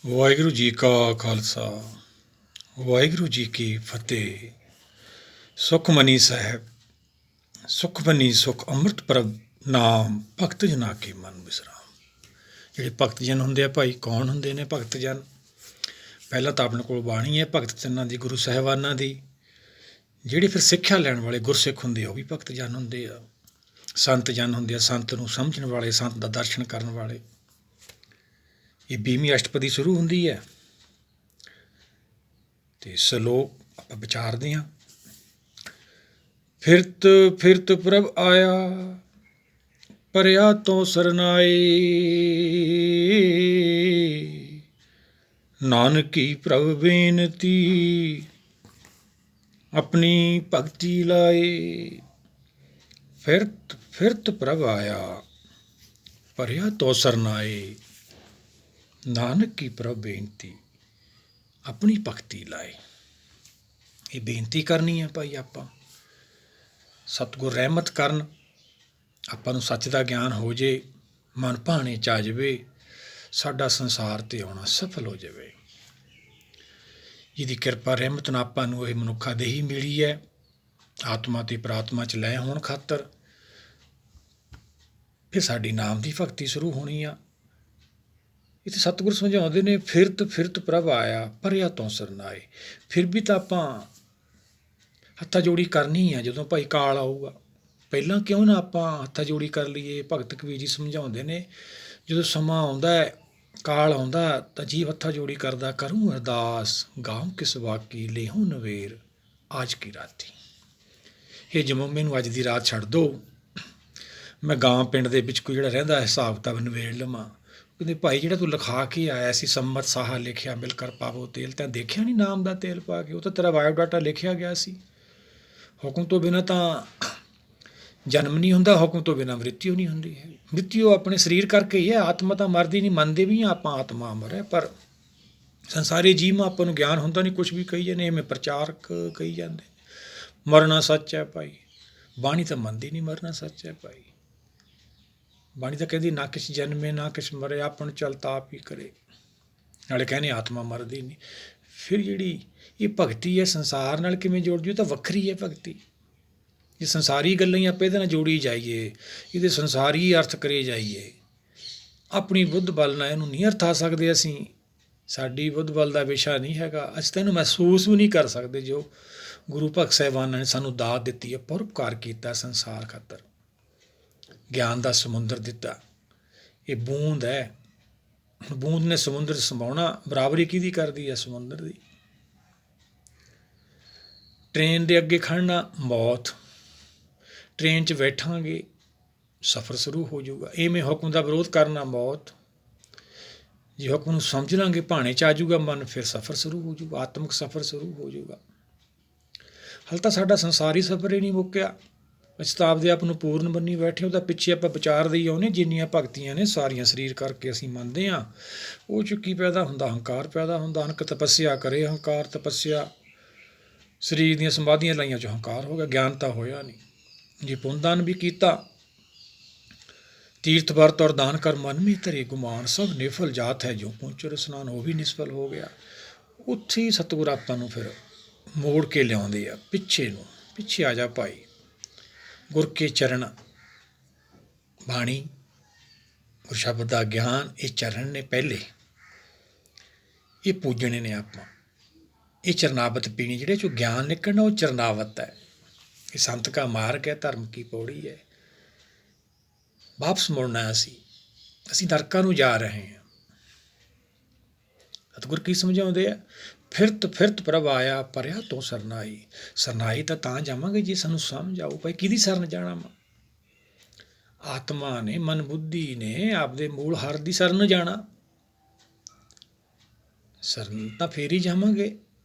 ਵਾਹਿਗੁਰੂ ਜੀ ਕਾ ਖਾਲਸਾ ਵਾਹਿਗੁਰੂ ਜੀ ਕੀ ਫਤਿਹ। ਸੁਖਮਨੀ ਸਾਹਿਬ ਸੁਖਮਨੀ ਸੁਖ ਅੰਮ੍ਰਿਤ ਪ੍ਰਭ ਨਾਮ ਭਗਤ ਜਨਾ ਕੇ ਮਨ ਵਿਸਰਾਮ। ਜਿਹੜੇ ਭਗਤ ਜਨ ਹੁੰਦੇ ਆ ਭਾਈ, ਕੌਣ ਹੁੰਦੇ ਨੇ ਭਗਤ ਜਨ? ਪਹਿਲਾਂ ਤਾਂ ਆਪਣੇ ਕੋਲ ਬਾਣੀ ਹੈ ਭਗਤ ਜਨਾਂ ਦੀ, ਗੁਰੂ ਸਾਹਿਬਾਨਾਂ ਦੀ। ਜਿਹੜੇ ਫਿਰ ਸਿੱਖਿਆ ਲੈਣ ਵਾਲੇ ਗੁਰਸਿੱਖ ਹੁੰਦੇ ਆ ਉਹ ਵੀ ਭਗਤ ਜਨ ਹੁੰਦੇ ਆ। ਸੰਤ ਜਨ ਹੁੰਦੇ ਆ, ਸੰਤ ਨੂੰ ਸਮਝਣ ਵਾਲੇ, ਸੰਤ ਦਾ ਦਰਸ਼ਨ ਕਰਨ ਵਾਲੇ। ਇਹ 20ਵੀਂ ਅਸ਼ਟਪਦੀ ਸ਼ੁਰੂ ਹੁੰਦੀ ਹੈ ਤੇ ਸਲੋਕ ਆਪਾਂ ਵਿਚਾਰਦੇ ਹਾਂ। ਫਿਰਤ ਫਿਰਤ ਪ੍ਰਭ ਆਇਆ, ਪਰਿਆ ਤੋਂ ਸਰਨਾਏ। ਨਾਨਕੀ ਪ੍ਰਭ ਬੇਨਤੀ, ਆਪਣੀ ਭਗਤੀ ਲਾਏ। ਫਿਰਤ ਫਿਰਤ ਪ੍ਰਭ ਆਇਆ, ਪਰਿਆ ਤੋਂ ਸਰਨਾਏ। ਨਾਨਕ ਕੀ ਪ੍ਰਭ ਬੇਨਤੀ, ਆਪਣੀ ਭਗਤੀ ਲਾਏ। ਇਹ ਬੇਨਤੀ ਕਰਨੀ ਹੈ ਭਾਈ ਆਪਾਂ। ਸਤਿਗੁਰ ਰਹਿਮਤ ਕਰਨ, ਆਪਾਂ ਨੂੰ ਸੱਚ ਦਾ ਗਿਆਨ ਹੋ ਜੇ, ਮਨ ਭਾਣੇ ਚ ਆ ਜਾਵੇ, ਸਾਡਾ ਸੰਸਾਰ ਤੇ ਆਉਣਾ ਸਫਲ ਹੋ ਜਾਵੇ। ਜਿਹਦੀ ਕਿਰਪਾ ਰਹਿਮਤ ਨਾਲ ਆਪਾਂ ਨੂੰ ਇਹ ਮਨੁੱਖਾ ਦੇਹੀ ਮਿਲੀ ਹੈ, ਆਤਮਾ ਤੇ ਪ੍ਰਾਤਮਾ ਚ ਲੈ ਹੋਣ ਖਾਤਰ। ਫਿਰ ਸਾਡੀ ਨਾਮ ਦੀ ਭਗਤੀ ਸ਼ੁਰੂ ਹੋਣੀ ਆ। ਇੱਥੇ ਸਤਿਗੁਰ ਸਮਝਾਉਂਦੇ ਨੇ, ਫਿਰਤ ਫਿਰਤ ਪ੍ਰਭ ਆਇਆ, ਪਰਿਆ ਤੋਂ ਸਰਨਾਏ। ਫਿਰ ਵੀ ਤਾਂ ਆਪਾਂ ਹੱਥਾਂ ਜੋੜੀ ਕਰਨੀ ਆ ਜਦੋਂ ਭਾਈ ਕਾਲ ਆਊਗਾ। ਪਹਿਲਾਂ ਕਿਉਂ ਨਾ ਆਪਾਂ ਹੱਥਾਂ ਜੋੜੀ ਕਰ ਲਈਏ। ਭਗਤ ਕਬੀਰ ਜੀ ਸਮਝਾਉਂਦੇ ਨੇ, ਜਦੋਂ ਸਮਾਂ ਆਉਂਦਾ ਹੈ, ਕਾਲ ਆਉਂਦਾ, ਤਾਂ ਜੀਵ ਹੱਥਾਂ ਜੋੜੀ ਕਰਦਾ, ਕਰੂੰ ਅਰਦਾਸ, ਗਾਉਂ ਕਿਸ ਵਾਕੀ, ਲੇਹੋਂ ਨਵੇਰ ਆਜ ਕੀ ਰਾਤੀ। ਇਹ ਜਮੋ ਮੈਨੂੰ ਅੱਜ ਦੀ ਰਾਤ ਛੱਡ ਦਿਓ, ਮੈਂ ਗਾਂ ਪਿੰਡ ਦੇ ਵਿੱਚ ਕੋਈ ਜਿਹੜਾ ਰਹਿੰਦਾ ਹਿਸਾਬ ਕਿਤਾਬ ਨਵੇੜ ਲਵਾਂ। ਕਹਿੰਦੇ ਭਾਈ ਜਿਹੜਾ ਤੂੰ ਲਿਖਾ ਕੇ ਆਇਆ ਸੀ, ਸੰਮਤ ਸਾਹਾ ਲਿਖਿਆ ਮਿਲ ਕਰ ਪਾਵੋ ਤੇਲ, ਤਾਂ ਦੇਖਿਆ ਨਹੀਂ ਨਾਮ ਦਾ ਤੇਲ ਪਾ ਕੇ? ਉਹ ਤਾਂ ਤੇਰਾ ਬਾਇਓਡਾਟਾ ਲਿਖਿਆ ਗਿਆ ਸੀ। ਹੁਕਮ ਤੋਂ ਬਿਨਾਂ ਤਾਂ ਜਨਮ ਨਹੀਂ ਹੁੰਦਾ, ਹੁਕਮ ਤੋਂ ਬਿਨਾਂ ਮ੍ਰਿਤਿੂ ਨਹੀਂ ਹੁੰਦੀ ਹੈ। ਮ੍ਰਿਤਿੂ ਆਪਣੇ ਸਰੀਰ ਕਰਕੇ ਹੀ ਹੈ, ਆਤਮਾ ਤਾਂ ਮਰਦੀ ਨਹੀਂ। ਮੰਨਦੇ ਵੀ ਹਾਂ ਆਪਾਂ ਆਤਮਾ ਅਮਰ ਹੈ, ਪਰ ਸੰਸਾਰੀ ਜੀਵ ਆਪਾਂ ਨੂੰ ਗਿਆਨ ਹੁੰਦਾ ਨਹੀਂ। ਕੁਛ ਵੀ ਕਹੀ ਜਾਂਦੇ, ਐਵੇਂ ਪ੍ਰਚਾਰਕ ਕਹੀ ਜਾਂਦੇ ਮਰਨਾ ਸੱਚ ਹੈ ਭਾਈ। ਬਾਣੀ ਤਾਂ ਮੰਨਦੀ ਨਹੀਂ ਮਰਨਾ ਸੱਚ ਹੈ ਭਾਈ। ਬਾਣੀ ਤਾਂ ਕਹਿੰਦੀ ਨਾ ਕਿਸ ਜਨਮੇ ਨਾ ਕਿਸ ਮਰੇ, ਆਪਣ ਚਲਤਾ ਆਪ ਹੀ ਕਰੇ। ਨਾਲੇ ਕਹਿੰਦੇ ਆਤਮਾ ਮਰਦੀ ਨਹੀਂ। ਫਿਰ ਜਿਹੜੀ ਇਹ ਭਗਤੀ ਹੈ ਸੰਸਾਰ ਨਾਲ ਕਿਵੇਂ ਜੋੜ ਜੂ? ਤਾਂ ਵੱਖਰੀ ਹੈ ਭਗਤੀ। ਜੇ ਸੰਸਾਰੀ ਗੱਲਾਂ ਹੀ ਆਪਾਂ ਇਹਦੇ ਨਾਲ ਜੋੜੀ ਜਾਈਏ, ਇਹਦੇ ਸੰਸਾਰੀ ਅਰਥ ਕਰੇ ਜਾਈਏ, ਆਪਣੀ ਬੁੱਧ ਬਲ ਨਾਲ ਇਹਨੂੰ ਨਹੀਂ ਅਰਥਾ ਸਕਦੇ ਅਸੀਂ। ਸਾਡੀ ਬੁੱਧ ਬਲ ਦਾ ਵਿਸ਼ਾ ਨਹੀਂ ਹੈਗਾ। ਅਸੀਂ ਤਾਂ ਇਹਨੂੰ ਮਹਿਸੂਸ ਵੀ ਨਹੀਂ ਕਰ ਸਕਦੇ ਜੋ ਗੁਰੂ ਭਗਤ ਸਾਹਿਬਾਨਾਂ ਨੇ ਸਾਨੂੰ ਦਾਤ ਦਿੱਤੀ ਹੈ, ਪਰਉਪਕਾਰ ਕੀਤਾ ਸੰਸਾਰ ਖਾਤਰ, ਗਿਆਨ ਦਾ ਸਮੁੰਦਰ ਦਿੱਤਾ। ਇਹ ਬੂੰਦ ਹੈ, ਬੂੰਦ ਨੇ ਸਮੁੰਦਰ ਸਮਾਉਣਾ। ਬਰਾਬਰੀ ਕਿਹਦੀ ਕਰਦੀ ਹੈ? ਸਮੁੰਦਰ ਦੀ। ਟ੍ਰੇਨ ਦੇ ਅੱਗੇ ਖੜਨਾ ਮੌਤ, ਟ੍ਰੇਨ 'ਚ ਬੈਠਾਂਗੇ ਸਫ਼ਰ ਸ਼ੁਰੂ ਹੋ ਜਾਊਗਾ। ਇਵੇਂ ਹੁਕਮ ਦਾ ਵਿਰੋਧ ਕਰਨਾ ਮੌਤ। ਜੇ ਹੁਕਮ ਨੂੰ ਸਮਝ ਲਾਂਗੇ, ਭਾਣੇ 'ਚ ਆ ਜਾਊਗਾ ਮਨ, ਫਿਰ ਸਫ਼ਰ ਸ਼ੁਰੂ ਹੋ ਜਾਊਗਾ, ਆਤਮਿਕ ਸਫ਼ਰ ਸ਼ੁਰੂ ਹੋ ਜਾਊਗਾ। ਹਾਲੇ ਤਾਂ ਸਾਡਾ ਸੰਸਾਰੀ ਸਫ਼ਰ ਹੀ ਨਹੀਂ ਮੁੱਕਿਆ। ਅਸੀਂ ਤਾਂ ਆਪਦੇ ਆਪ ਨੂੰ ਪੂਰਨ ਬੰਨੀ ਬੈਠੇ। ਉਹਦਾ ਪਿੱਛੇ ਆਪਾਂ ਵਿਚਾਰਦੇ ਹੀ ਆਉਂਦੇ, ਜਿੰਨੀਆਂ ਭਗਤੀਆਂ ਨੇ ਸਾਰੀਆਂ ਸਰੀਰ ਕਰਕੇ ਅਸੀਂ ਮੰਨਦੇ ਹਾਂ। ਉਹ 'ਚ ਕੀ ਪੈਦਾ ਹੁੰਦਾ? ਹੰਕਾਰ ਪੈਦਾ ਹੁੰਦਾ। ਅਨਕ ਤਪੱਸਿਆ ਕਰੇ ਹੰਕਾਰ, ਤਪੱਸਿਆ ਸਰੀਰ ਦੀਆਂ ਸਮਾਧੀਆਂ ਲਾਈਆਂ 'ਚ ਹੰਕਾਰ ਹੋ ਗਿਆ, ਗਿਆਨ ਤਾਂ ਹੋਇਆ ਨਹੀਂ। ਜੇ ਪੁੰਨਦਾਨ ਵੀ ਕੀਤਾ, ਤੀਰਥ ਵਰਤ ਔਰ ਦਾਨ ਕਰ, ਮਨ ਮੇ ਧਰੇ ਗੁਮਾਨ, ਸਭ ਨਿਫਲ ਜਾਤ ਹੈ ਜੋ ਪਹੁੰਚੋ ਰਸਨਾਨ, ਉਹ ਵੀ ਨਿਸਫਲ ਹੋ ਗਿਆ। ਉੱਥੇ ਹੀ ਸਤਿਗੁਰ ਆਪਾਂ ਨੂੰ ਫਿਰ ਮੋੜ ਕੇ ਲਿਆਉਂਦੇ ਆ ਪਿੱਛੇ ਨੂੰ। ਪਿੱਛੇ ਆ ਜਾ ਭਾਈ, ਗੁਰ ਕੇ ਚਰਨ, ਬਾਣੀ ਗੁਰ ਸ਼ਬਦ ਦਾ ਗਿਆਨ, ਇਹ ਚਰਨ ਨੇ ਪਹਿਲੇ, ਇਹ ਪੂਜਣੇ ਨੇ ਆਪਾਂ। ਇਹ ਚਰਨਾਵਤ ਪੀਣੀ, ਜਿਹੜੇ 'ਚੋਂ ਗਿਆਨ ਨਿਕਲਣਾ ਉਹ ਚਰਨਾਵਤ ਹੈ। ਇਹ ਸੰਤ ਕਾ ਮਾਰਗ ਹੈ, ਧਰਮ ਕੀ ਪੌੜੀ ਹੈ। ਵਾਪਸ ਮੁੜਨਾ ਅਸੀਂ ਨਰਕਾਂ ਨੂੰ ਜਾ ਰਹੇ ਹਾਂ। ਸਤਿਗੁਰ ਕੀ ਸਮਝਾਉਂਦੇ ਆ? ਫਿਰਤ ਫਿਰਤ ਪ੍ਰਭ ਆਇਆ, ਪਰਿਆ ਤੋਂ ਸਰਨਾਈ। ਸਰਨਾਈ ਤਾਂ ਜਾਵਾਂਗੇ ਜੇ ਸਾਨੂੰ ਸਮਝ ਆਊ ਭਾਈ ਕਿਹਦੀ ਸ਼ਰਨ ਜਾਣਾ ਵਾ। ਆਤਮਾ ਨੇ, ਮਨ ਬੁੱਧੀ ਨੇ ਆਪਦੇ ਮੂਲ ਹਰ ਦੀ ਸ਼ਰਨ ਜਾਣਾ। ਸ਼ਰਨ ਤਾਂ ਫੇਰ ਹੀ ਜਾਵਾਂਗੇ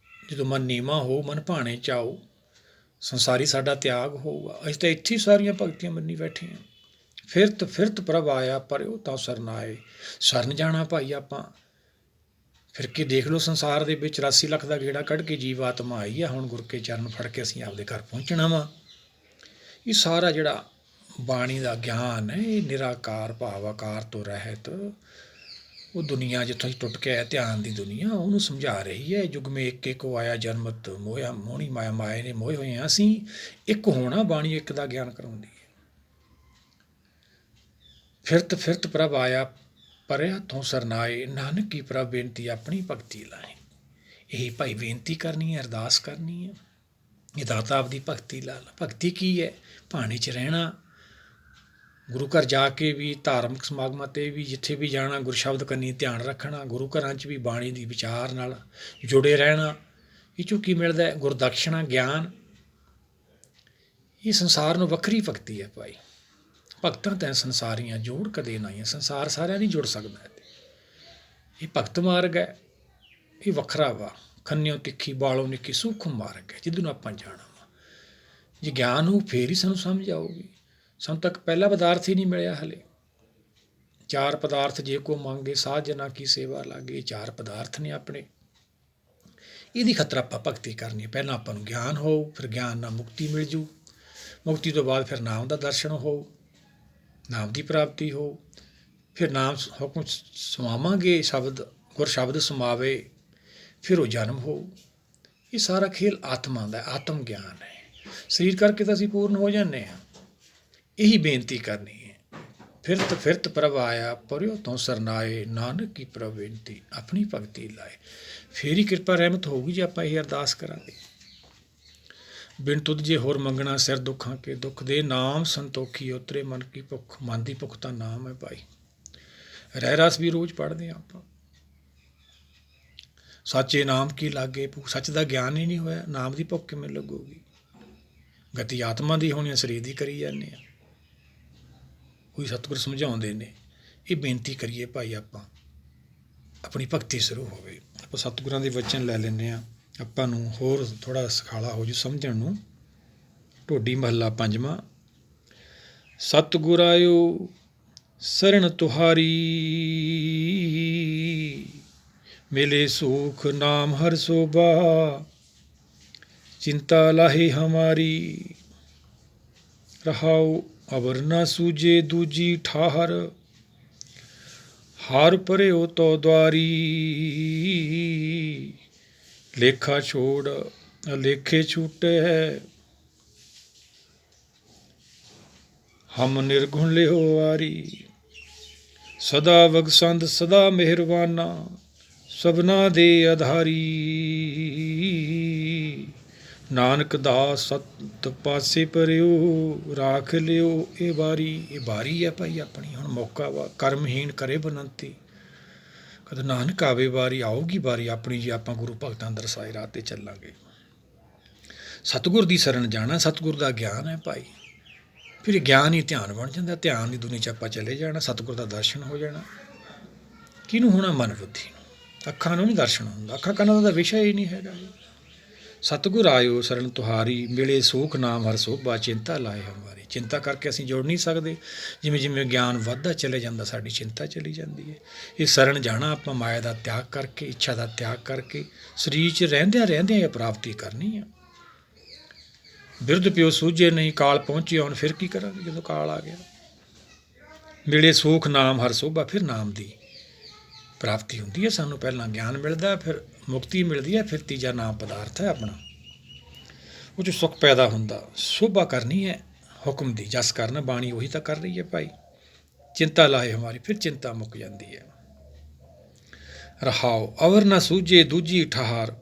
ਜਦੋਂ ਮਨ ਨੀਵਾਂ ਹੋਊ, ਮਨ ਭਾਣੇ 'ਚ ਆਊ, ਸੰਸਾਰੀ ਸਾਡਾ ਤਿਆਗ ਹੋਊਗਾ। ਅਸੀਂ ਤਾਂ ਇੱਥੇ ਹੀ ਸਾਰੀਆਂ ਭਗਤੀਆਂ ਮੰਨੀ ਬੈਠੇ ਹਾਂ। ਫਿਰਤ ਫਿਰਤ ਪ੍ਰਭ ਆਇਆ, ਪਰਿਓ ਤਾਂ ਸਰਨਾਏ। ਸ਼ਰਨ ਜਾਣਾ ਭਾਈ ਆਪਾਂ। ਫਿਰ ਕੇ ਦੇਖ ਲਓ, ਸੰਸਾਰ ਦੇ ਵਿੱਚ 84 ਲੱਖ ਦਾ ਗੇੜਾ ਕੱਢ ਕੇ ਜੀਵ ਆਤਮਾ ਆਈ ਆ। ਹੁਣ ਗੁਰ ਕੇ ਚਰਨ ਫੜ ਕੇ ਅਸੀਂ ਆਪਦੇ ਘਰ ਪਹੁੰਚਣਾ ਵਾ। ਇਹ ਸਾਰਾ ਜਿਹੜਾ ਬਾਣੀ ਦਾ ਗਿਆਨ ਹੈ, ਇਹ ਨਿਰਾਕਾਰ ਭਾਵ ਆਕਾਰ ਤੋਂ ਰਹਿਤ ਉਹ ਦੁਨੀਆ ਜਿੱਥੋਂ ਅਸੀਂ ਟੁੱਟ ਕੇ ਆਇਆ, ਧਿਆਨ ਦੀ ਦੁਨੀਆ, ਉਹਨੂੰ ਸਮਝਾ ਰਹੀ ਹੈ। ਯੁਗ ਮੇ ਇੱਕ ਇੱਕ ਆਇਆ ਜਨਮਤ ਮੋਇਆ ਮੋਹਣੀ ਮਾਇਆ, ਮਾਇਆ ਨੇ ਮੋਏ ਹੋਏ ਹਾਂ ਅਸੀਂ। ਇੱਕ ਹੋਣਾ ਬਾਣੀ ਇੱਕ ਦਾ ਗਿਆਨ ਕਰਾਉਂਦੀ ਹੈ। ਫਿਰਤ ਫਿਰਤ ਪ੍ਰਭ ਆਇਆ ਪਰੇ ਹੱਥੋਂ ਸਰਨਾਏ, ਨਾਨਕ ਕੀ ਪ੍ਰਭ ਬੇਨਤੀ ਆਪਣੀ ਭਗਤੀ ਲਾਏ। ਇਹੀ ਭਾਈ ਬੇਨਤੀ ਕਰਨੀ ਹੈ, ਅਰਦਾਸ ਕਰਨੀ ਹੈ। ਇਹ ਦਾਤਾ ਆਪਦੀ ਭਗਤੀ ਲਾ ਲਾ। ਭਗਤੀ ਕੀ ਹੈ? ਭਾਣੇ 'ਚ ਰਹਿਣਾ, ਗੁਰੂ ਘਰ ਜਾ ਕੇ ਵੀ, ਧਾਰਮਿਕ ਸਮਾਗਮਾਂ 'ਤੇ ਵੀ, ਜਿੱਥੇ ਵੀ ਜਾਣਾ ਗੁਰੂ ਸ਼ਬਦ ਕੰਨੀ ਧਿਆਨ ਰੱਖਣਾ, ਗੁਰੂ ਘਰਾਂ 'ਚ ਵੀ ਬਾਣੀ ਦੀ ਵਿਚਾਰ ਨਾਲ ਜੁੜੇ ਰਹਿਣਾ। ਇਹ 'ਚੋਂ ਕੀ ਮਿਲਦਾ? ਗੁਰਦਕਸ਼ਣਾ, ਗਿਆਨ। ਇਹ ਸੰਸਾਰ ਨੂੰ ਵੱਖਰੀ ਭਗਤੀ ਹੈ ਭਾਈ। ਭਗਤਾਂ ਤੈਂ ਸੰਸਾਰੀਆਂ ਜੋੜ ਕਦੇ ਨਾਈਆਂ। ਸੰਸਾਰ ਸਾਰਿਆਂ ਨਹੀਂ ਜੁੜ ਸਕਦਾ। ਇਹ ਭਗਤ ਮਾਰਗ ਹੈ, ਇਹ ਵੱਖਰਾ ਵਾ। ਖੰਨਿਓ ਤਿੱਖੀ ਬਾਲੋਂ ਨਿੱਕੀ ਸੂਖਮ ਮਾਰਗ ਹੈ, ਜਿਹਨੂੰ ਆਪਾਂ ਜਾਣਾ ਵਾ। ਜੇ ਗਿਆਨ ਹੋਊ ਫੇਰ ਹੀ ਸਾਨੂੰ ਸਮਝ ਆਊਗੀ। ਸਾਨੂੰ ਤੱਕ ਪਹਿਲਾ ਪਦਾਰਥ ਹੀ ਨਹੀਂ ਮਿਲਿਆ ਹਲੇ। ਚਾਰ ਪਦਾਰਥ ਜੇ ਕੋ ਮੰਗੇ, ਸਾਧ ਜਨਾਂ ਕੀ ਸੇਵਾ ਲਾਗੇ। ਚਾਰ ਪਦਾਰਥ ਨੇ ਆਪਣੇ। ਇਹਦੀ ਖਾਤਰ ਆਪਾਂ ਭਗਤੀ ਕਰਨੀ ਹੈ। ਪਹਿਲਾਂ ਆਪਾਂ ਨੂੰ ਗਿਆਨ ਹੋਊ, ਫਿਰ ਗਿਆਨ ਨਾਲ ਮੁਕਤੀ ਮਿਲ ਜੂ। ਮੁਕਤੀ ਤੋਂ ਬਾਅਦ ਫਿਰ ਨਾਮ ਦਾ ਦਰਸ਼ਨ ਹੋਊ, ਨਾਮ ਦੀ ਪ੍ਰਾਪਤੀ ਹੋਊ। ਫਿਰ ਨਾਮ ਹੁਕਮ ਸਮਾਵਾਂਗੇ, ਸ਼ਬਦ ਗੁਰ ਸ਼ਬਦ ਸਮਾਵੇ, ਫਿਰ ਉਹ ਜਨਮ ਹੋਊ। ਇਹ ਸਾਰਾ ਖੇਲ ਆਤਮਾ ਦਾ, ਆਤਮ ਗਿਆਨ ਹੈ। ਸਰੀਰ ਕਰਕੇ ਤਾਂ ਅਸੀਂ ਪੂਰਨ ਹੋ ਜਾਂਦੇ ਹਾਂ। ਇਹੀ ਬੇਨਤੀ ਕਰਨੀ ਹੈ। ਫਿਰਤ ਫਿਰਤ ਪ੍ਰਭ ਆਇਆ ਪਰਿਓ ਤੋਂ ਸਰਨਾਏ, ਨਾਨਕ ਕੀ ਪ੍ਰਭ ਬੇਨਤੀ ਆਪਣੀ ਭਗਤੀ ਲਾਏ। ਫੇਰ ਹੀ ਕਿਰਪਾ ਰਹਿਮਤ ਹੋਊਗੀ ਜੇ ਆਪਾਂ ਇਹ ਅਰਦਾਸ ਕਰਾਂਗੇ। ਬਿਨ ਤੁਧ ਜੇ ਹੋਰ ਮੰਗਣਾ ਸਿਰ ਦੁੱਖਾਂ ਕੇ ਦੁੱਖ ਦੇ, ਨਾਮ ਸੰਤੋਖੀ ਉਤਰੇ ਮਨ ਕੀ ਭੁੱਖ। ਮਨ ਦੀ ਭੁੱਖ ਤਾਂ ਨਾਮ ਹੈ ਭਾਈ। ਰਹਿ ਰਸ ਵੀ ਰੋਜ਼ ਪੜ੍ਹਦੇ ਹਾਂ ਆਪਾਂ। ਸੱਚੇ ਨਾਮ ਕੀ ਲਾਗੇ ਭੁੱਖ। ਸੱਚ ਦਾ ਗਿਆਨ ਹੀ ਨਹੀਂ ਹੋਇਆ, ਨਾਮ ਦੀ ਭੁੱਖ ਕਿਵੇਂ ਲੱਗੂਗੀ? ਗਤੀ ਆਤਮਾ ਦੀ ਹੋਣੀ, ਸਰੀਰ ਦੀ ਕਰੀ ਜਾਂਦੇ ਹਾਂ। ਕੋਈ ਸਤਿਗੁਰ ਸਮਝਾਉਂਦੇ ਨੇ। ਇਹ ਬੇਨਤੀ ਕਰੀਏ ਭਾਈ, ਆਪਾਂ ਆਪਣੀ ਭਗਤੀ ਸ਼ੁਰੂ ਹੋਵੇ। ਆਪਾਂ ਸਤਿਗੁਰਾਂ ਦੇ ਵਚਨ ਲੈ ਲੈਂਦੇ ਹਾਂ, ਆਪਾਂ ਨੂੰ ਹੋਰ ਥੋੜ੍ਹਾ ਸਖਾਲਾ ਹੋ ਜੂ ਸਮਝਣ ਨੂੰ। ਢੋਡੀ ਮਹੱਲਾ ਪੰਜਵਾਂ। ਸਤਿਗੁਰ ਆਇਓ ਸਰਣ ਤੁਹਾਰੀ, ਮਿਲੇ ਸੁਖ ਨਾਮ ਹਰ ਸੋਭਾ। ਚਿੰਤਾ ਲਾਹੇ ਹਮਾਰੀ, ਰਹਾਉ ਅਵਰ ਨਾ ਸੂਝੇ ਦੂਜੀ ਠਾਹਰ। ਹਾਰ ਭਰਿਓ ਤੋ ਦੁਆਰੀ, ਲੇਖਾ ਛੋੜ ਅਲੇਖੇ ਛੂਟੇ। ਹਮ ਨਿਰਗੁਣ ਲਿਓ ਵਾਰੀ, ਸਦਾ ਵਗਸੰਦ ਸਦਾ ਮਿਹਰਬਾਨਾ। ਸਭਨਾ ਦੇ ਆਧਾਰੀ, ਨਾਨਕ ਦਾਸ ਸਤ ਪਾਸੇ ਪਰਿਓ। ਰਾਖ ਲਿਓ ਇਹ ਵਾਰੀ। ਇਹ ਵਾਰੀ ਹੈ ਭਾਈ ਆਪਣੀ। ਹੁਣ ਮੌਕਾ ਵਾ। ਕਰਮਹੀਣ ਕਰੇ ਬਨੰਤੀ, ਕਦੇ ਨਾਨਕ ਆਵੇ ਵਾਰੀ। ਆਊਗੀ ਵਾਰੀ ਆਪਣੀ ਜੇ ਆਪਾਂ ਗੁਰੂ ਭਗਤਾਂ ਦਰਸਾਏ ਰਾਹ 'ਤੇ ਚੱਲਾਂਗੇ। ਸਤਿਗੁਰ ਦੀ ਸ਼ਰਨ ਜਾਣਾ। ਸਤਿਗੁਰ ਦਾ ਗਿਆਨ ਹੈ ਭਾਈ। ਫਿਰ ਗਿਆਨ ਹੀ ਧਿਆਨ ਬਣ ਜਾਂਦਾ। ਧਿਆਨ ਦੀ ਦੁਨੀਆ 'ਚ ਆਪਾਂ ਚਲੇ ਜਾਣਾ। ਸਤਿਗੁਰ ਦਾ ਦਰਸ਼ਨ ਹੋ ਜਾਣਾ। ਕਿਹਨੂੰ ਹੋਣਾ? ਮਨ ਬੁੱਧੀ ਨੂੰ। ਅੱਖਾਂ ਨੂੰ ਨਹੀਂ ਦਰਸ਼ਨ ਹੁੰਦਾ। ਅੱਖਾਂ ਕੰਨਾਂ ਦਾ ਤਾਂ ਵਿਸ਼ਾ ਹੀ ਨਹੀਂ ਹੈਗਾ। ਸਤਿਗੁਰ ਆਇਓ ਸਰਣ ਤੁਹਾਰੀ, ਮਿਲੇ ਸੂਖ ਨਾਮ ਹਰ ਸੋਭਾ। ਚਿੰਤਾ ਲਾਏ ਹਮਾਰੀ। ਚਿੰਤਾ ਕਰਕੇ ਅਸੀਂ ਜੁੜ ਨਹੀਂ ਸਕਦੇ। ਜਿਵੇਂ ਜਿਵੇਂ ਗਿਆਨ ਵੱਧਦਾ ਚਲੇ ਜਾਂਦਾ, ਸਾਡੀ ਚਿੰਤਾ ਚਲੀ ਜਾਂਦੀ ਹੈ। ਇਹ ਸਰਣ ਜਾਣਾ ਆਪਾਂ ਮਾਇਆ ਦਾ ਤਿਆਗ ਕਰਕੇ, ਇੱਛਾ ਦਾ ਤਿਆਗ ਕਰਕੇ, ਸਰੀਰ 'ਚ ਰਹਿੰਦਿਆਂ ਰਹਿੰਦਿਆਂ ਇਹ ਪ੍ਰਾਪਤੀ ਕਰਨੀ ਆ। ਬਿਰਧ ਪਿਓ ਸੂਝੇ ਨਹੀਂ, ਕਾਲ ਪਹੁੰਚੇ ਹੁਣ ਫਿਰ ਕੀ ਕਰਾਂਗੇ ਜਦੋਂ ਕਾਲ ਆ ਗਿਆ। ਮਿਲੇ ਸੂਖ ਨਾਮ ਹਰ ਸੋਭਾ। ਫਿਰ ਨਾਮ ਦੀ ਪ੍ਰਾਪਤੀ ਹੁੰਦੀ ਹੈ ਸਾਨੂੰ। ਪਹਿਲਾਂ ਗਿਆਨ ਮਿਲਦਾ, ਫਿਰ ਮੁਕਤੀ ਮਿਲਦੀ ਹੈ, ਫਿਰ ਤੀਜਾ ਨਾਮ ਪਦਾਰਥ ਹੈ ਆਪਣਾ। ਉਹ 'ਚ ਸੁੱਖ ਪੈਦਾ ਹੁੰਦਾ। ਸੋਭਾ ਕਰਨੀ ਹੈ ਹੁਕਮ ਦੀ, ਜਸ ਕਰਨਾ। ਬਾਣੀ ਉਹੀ ਤਾਂ ਕਰ ਰਹੀ ਹੈ ਭਾਈ। ਚਿੰਤਾ ਲਾਹੇ ਹਮਾਰੀ, ਫਿਰ ਚਿੰਤਾ ਮੁੱਕ ਜਾਂਦੀ ਹੈ। ਰਹਾਓ ਅਵਰ ਨਾ ਸੂਝੇ ਦੂਜੀ ਠਾਹਰ।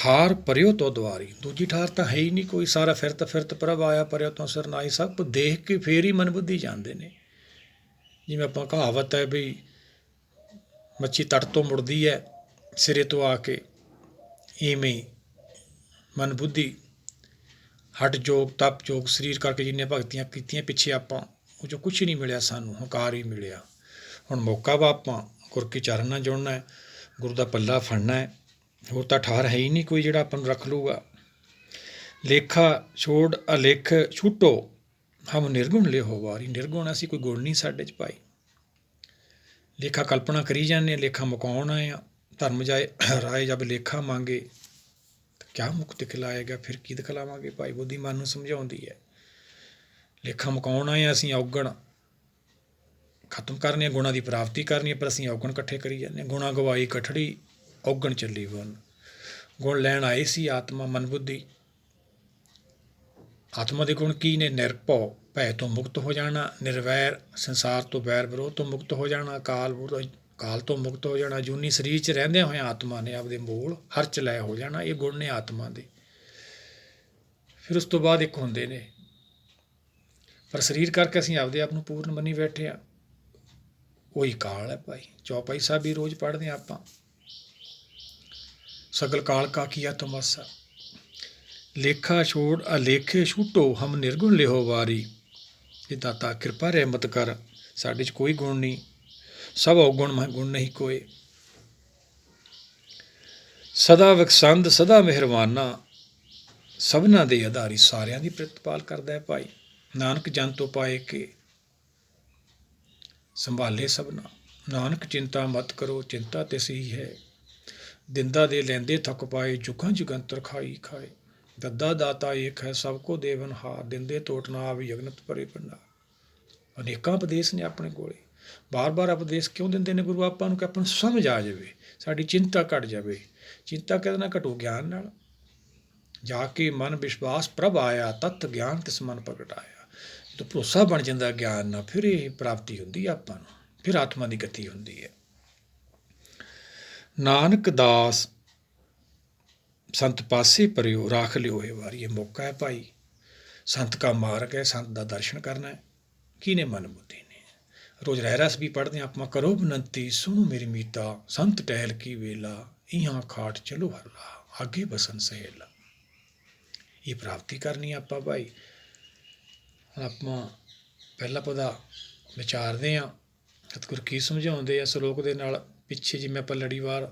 ਹਾਰ ਭਰਿਓ ਤੋ ਦੁਆਰੀ। ਦੂਜੀ ਠਾਰ ਤਾਂ ਹੈ ਹੀ ਨਹੀਂ ਕੋਈ। ਸਾਰਾ ਫਿਰਤ ਫਿਰਤ ਪ੍ਰਭ ਆਇਆ ਪਰਿਓ ਤੋਂ ਸਰਨਾਈ। ਸਭ ਕੁਝ ਦੇਖ ਕੇ ਫੇਰ ਹੀ ਮਨ ਬੁੱਧੀ ਜਾਂਦੇ ਨੇ। ਜਿਵੇਂ ਆਪਾਂ ਕਹਾਵਤ ਹੈ ਵੀ ਮੱਛੀ ਤਟ ਤੋਂ ਮੁੜਦੀ ਹੈ ਸਿਰੇ ਤੋਂ ਆ ਕੇ, ਇਵੇਂ ਮਨ ਬੁੱਧੀ ਹੱਠ ਜੋਗ ਤਪ ਜੋਗ ਸਰੀਰ ਕਰਕੇ ਜਿੰਨੀਆਂ ਭਗਤੀਆਂ ਕੀਤੀਆਂ ਪਿੱਛੇ ਆਪਾਂ, ਉਹ 'ਚੋਂ ਕੁਛ ਨਹੀਂ ਮਿਲਿਆ ਸਾਨੂੰ। ਹੰਕਾਰ ਹੀ ਮਿਲਿਆ। ਹੁਣ ਮੌਕਾ ਵਾ ਆਪਾਂ ਗੁਰ ਕੀ ਚਰਨ ਨਾਲ ਜੁੜਨਾ ਹੈ, ਗੁਰੂ ਦਾ ਪੱਲਾ ਫੜਨਾ ਹੈ। ਹੋਰ ਤਾਂ ਠਾਰ ਹੈ ਹੀ ਨਹੀਂ ਕੋਈ ਜਿਹੜਾ ਆਪਾਂ ਨੂੰ ਰੱਖ ਲੂਗਾ। ਲੇਖਾ ਛੋੜ ਅਲੇਖ ਛੂਟੋ, ਹਮ ਨਿਰਗੁਣ ਲਿਓ ਵਾਰੀ। ਨਿਰਗੁਣ ਅਸੀਂ, ਕੋਈ ਗੁਣ ਨਹੀਂ ਸਾਡੇ 'ਚ ਭਾਈ। ਲੇਖਾ ਕਲਪਨਾ ਕਰੀ ਜਾਂਦੇ। ਲੇਖਾ ਮੁਕਾਉਣ ਆਏ ਆ। ਧਰਮ ਜਾਏ ਰਾਏ ਜਬ ਲੇਖਾ ਮੰਗੇ, ਕਿਆ ਮੁੱਖ ਦਿਖਲਾਏਗਾ। ਫਿਰ ਕੀ ਦਿਖਲਾਵਾਂਗੇ ਭਾਈ? ਬੁੱਧੀ ਮਨ ਨੂੰ ਸਮਝਾਉਂਦੀ ਹੈ। ਲੇਖਾ ਮੁਕਾਉਣ ਆਏ ਅਸੀਂ ਔਗਣ, ਖਤਮ ਕਰਨੀ ਹੈ, ਗੁਣਾਂ ਦੀ ਪ੍ਰਾਪਤੀ ਕਰਨੀ ਹੈ, ਪਰ ਅਸੀਂ ਔਗਣ ਇਕੱਠੇ ਕਰੀ ਜਾਂਦੇ ਹਾਂ। ਗੁਣਾ ਗਵਾਈ ਕਠੜੀ ਔਗਣ ਚੱਲੀ ਵਨ। ਗੁਣ ਲੈਣ ਆਏ ਸੀ ਆਤਮਾ ਮਨ ਬੁੱਧੀ। ਆਤਮਾ ਦੇ ਗੁਣ ਕੀ ਨੇ? ਨਿਰਭਉ ਭੈ ਤੋਂ ਮੁਕਤ ਹੋ ਜਾਣਾ, ਨਿਰਵੈਰ ਸੰਸਾਰ ਤੋਂ ਵੈਰ ਵਿਰੋਧ ਤੋਂ ਮੁਕਤ ਹੋ ਜਾਣਾ, ਕਾਲ ਤੋਂ ਮੁਕਤ ਹੋ ਜਾਣਾ, ਜੂਨੀ ਸਰੀਰ 'ਚ ਰਹਿੰਦਿਆਂ ਹੋਇਆਂ ਆਤਮਾ ਨੇ ਆਪਦੇ ਮੂਲ ਹਰ 'ਚ ਲੈ ਹੋ ਜਾਣਾ। ਇਹ ਗੁਣ ਨੇ ਆਤਮਾ ਦੇ। ਫਿਰ ਉਸ ਤੋਂ ਬਾਅਦ ਇੱਕ ਹੁੰਦੇ ਨੇ, ਪਰ ਸਰੀਰ ਕਰਕੇ ਅਸੀਂ ਆਪਦੇ ਆਪ ਨੂੰ ਪੂਰਨ ਮੰਨੀ ਬੈਠੇ ਹਾਂ। ਉਹੀ ਕਾਲ ਹੈ ਭਾਈ। ਚੌਪਾਈ ਸਾਹਿਬ ਵੀ ਰੋਜ਼ ਪੜ੍ਹਦੇ ਹਾਂ ਆਪਾਂ। ਸਗਲ ਕਾਲ ਕਾ ਕੀਆ ਤਮਾਸਾ, ਲੇਖਾ ਛੋੜ ਅਲੇਖੇ ਛੂਟੋ, ਹਮ ਨਿਰਗੁਣ ਲਿਹੋ ਵਾਰੀ। ਇਹ ਦਾਤਾ ਕਿਰਪਾ ਰਹਿਮਤ ਕਰ, ਸਾਡੇ 'ਚ ਕੋਈ ਗੁਣ ਨਹੀਂ, ਸਭ ਔਗੁਣ ਮੈਂ ਗੁਣ ਨਹੀਂ ਕੋਏ। ਸਦਾ ਵਿਕਸੰਦ ਸਦਾ ਮਿਹਰਬਾਨਾ, ਸਭਨਾਂ ਦੇ ਆਧਾਰੀ, ਸਾਰਿਆਂ ਦੀ ਪ੍ਰਤਿਪਾਲ ਕਰਦਾ ਹੈ ਭਾਈ। ਨਾਨਕ ਜਨ ਤੋਂ ਪਾਏ ਕੇ ਸੰਭਾਲੇ ਸਭਨਾ, ਨਾਨਕ ਚਿੰਤਾ ਮਤ ਕਰੋ, ਚਿੰਤਾ ਤਿਸ ਹੀ ਹੈ। ਦਿੰਦਾ ਦੇ ਲੈਂਦੇ ਥੱਕ ਪਾਏ, ਜੁਗਾਂ ਜੁਗੰਤਰ ਖਾਈ ਖਾਏ। ਦੱਦਾ ਦਾਤਾ ਏਕ ਹੈ, ਸਭ ਕੋ ਦੇਵਨ ਹਾਰ। ਦਿੰਦੇ ਤੋਟ ਨਾ ਆਵੀ, ਅਗਨਤ ਭਰੇ ਭੰਡਾਰ। ਅਨੇਕਾਂ ਉਪਦੇਸ਼ ਨੇ ਆਪਣੇ ਕੋਲੇ। ਬਾਰ-ਬਾਰ ਉਪਦੇਸ਼ ਕਿਉਂ ਦਿੰਦੇ ਨੇ ਗੁਰੂ ਆਪਾਂ ਨੂੰ? ਕਿ ਆਪਾਂ ਨੂੰ ਸਮਝ ਆ ਜਾਵੇ, ਸਾਡੀ ਚਿੰਤਾ ਘਟ ਜਾਵੇ। ਚਿੰਤਾ ਕਿਹਦੇ ਨਾਲ ਘਟੂ? ਗਿਆਨ ਨਾਲ। ਜਾ ਕੇ ਮਨ ਵਿਸ਼ਵਾਸ ਪ੍ਰਭ ਆਇਆ, ਤਤ ਗਿਆਨ ਤਿਸ ਮਨ ਪ੍ਰਗਟਾਇਆ। ਜਦੋਂ ਭਰੋਸਾ ਬਣ ਜਾਂਦਾ ਗਿਆਨ ਨਾਲ, ਫਿਰ ਇਹ ਪ੍ਰਾਪਤੀ ਹੁੰਦੀ ਹੈ ਆਪਾਂ ਨੂੰ, ਫਿਰ ਆਤਮਾ ਦੀ ਗਤੀ ਹੁੰਦੀ ਹੈ। ਨਾਨਕ ਦਾਸ ਸੰਤ ਪਾਸੇ ਪਰਿਓ, ਰਾਖ ਲਿਓ ਇਹ ਵਾਰੀ। ਇਹ ਮੌਕਾ ਹੈ ਭਾਈ। ਸੰਤ ਕਾ ਮਾਰਗ ਹੈ, ਸੰਤ ਦਾ ਦਰਸ਼ਨ ਕਰਨਾ ਹੈ। ਕਿਹਨੇ? ਮਨ ਬੁੱਧੀ ਨੇ। ਰੋਜ਼ ਰਹਿ ਰਸ ਵੀ ਪੜ੍ਹਦੇ ਹਾਂ ਆਪਾਂ। ਕਰੋ ਬਨੰਤੀ ਸੁਣੋ ਮੇਰੀ ਮੀਤਾ, ਸੰਤ ਟਹਿਲ ਕੀ ਵੇਲਾ, ਇਹਾਂ ਖਾਟ ਚਲੋ ਹਰਲਾ, ਆਗੇ ਬਸਨ ਸਹੇਲਾ। ਇਹ ਪ੍ਰਾਪਤੀ ਕਰਨੀ ਆਪਾਂ ਭਾਈ। ਹੁਣ ਆਪਾਂ ਪਹਿਲਾ ਪਦਾ ਵਿਚਾਰਦੇ ਹਾਂ, ਸਤਿਗੁਰ ਕੀ ਸਮਝਾਉਂਦੇ ਆ ਸਲੋਕ ਦੇ ਨਾਲ। ਪਿੱਛੇ ਜਿਵੇਂ ਆਪਾਂ ਲੜੀਵਾਰ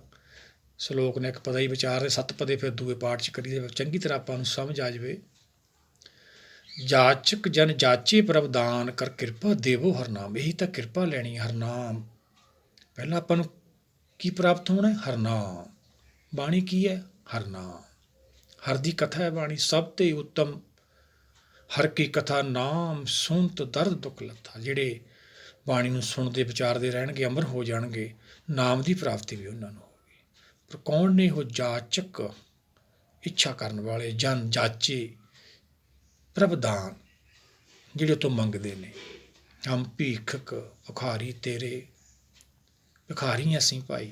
ਸਲੋਕ ਨੇ ਇੱਕ ਪਦਾ ਹੀ ਵਿਚਾਰਦੇ, 7 ਪਦੇ ਫਿਰ ਦੂਏ ਪਾਠ 'ਚ ਕਰੀਏ, ਚੰਗੀ ਤਰ੍ਹਾਂ ਆਪਾਂ ਨੂੰ ਸਮਝ ਆ ਜਾਵੇ। ਜਾਚਕ ਜਨ ਜਾਚੇ ਪ੍ਰਭ ਦਾਨ, ਕਰ ਕਿਰਪਾ ਦੇਵੋ ਹਰਨਾਮ। ਇਹੀ ਤਾਂ ਕਿਰਪਾ ਲੈਣੀ, ਹਰਨਾਮ। ਪਹਿਲਾਂ ਆਪਾਂ ਨੂੰ ਕੀ ਪ੍ਰਾਪਤ ਹੋਣਾ? ਹਰਨਾਮ। ਬਾਣੀ ਕੀ ਹੈ? ਹਰਨਾਮ। ਹਰ ਦੀ ਕਥਾ ਹੈ ਬਾਣੀ। ਸਭ ਤੇ ਉੱਤਮ ਹਰ ਕੀ ਕਥਾ, ਨਾਮ ਸੁਣਤ ਦਰਦ ਦੁੱਖ ਲੱਥਾ। ਜਿਹੜੇ ਬਾਣੀ ਨੂੰ ਸੁਣਦੇ ਵਿਚਾਰਦੇ ਰਹਿਣਗੇ, ਅਮਰ ਹੋ ਜਾਣਗੇ। ਨਾਮ ਦੀ ਪ੍ਰਾਪਤੀ ਵੀ ਉਹਨਾਂ ਨੂੰ ਹੋਵੇਗੀ। ਪਰ ਕੌਣ ਨੇ ਉਹ ਜਾਚਕ? ਇੱਛਾ ਕਰਨ ਵਾਲੇ, ਜਨ ਜਾਚੇ ਪ੍ਰਭਦਾਨ, ਜਿਹੜੇ ਉਹ ਤੋਂ ਮੰਗਦੇ ਨੇ। ਹਮ ਭੀਖਕ ਭਿਖਾਰੀ ਤੇਰੇ, ਭਿਖਾਰੀ ਅਸੀਂ ਭਾਈ।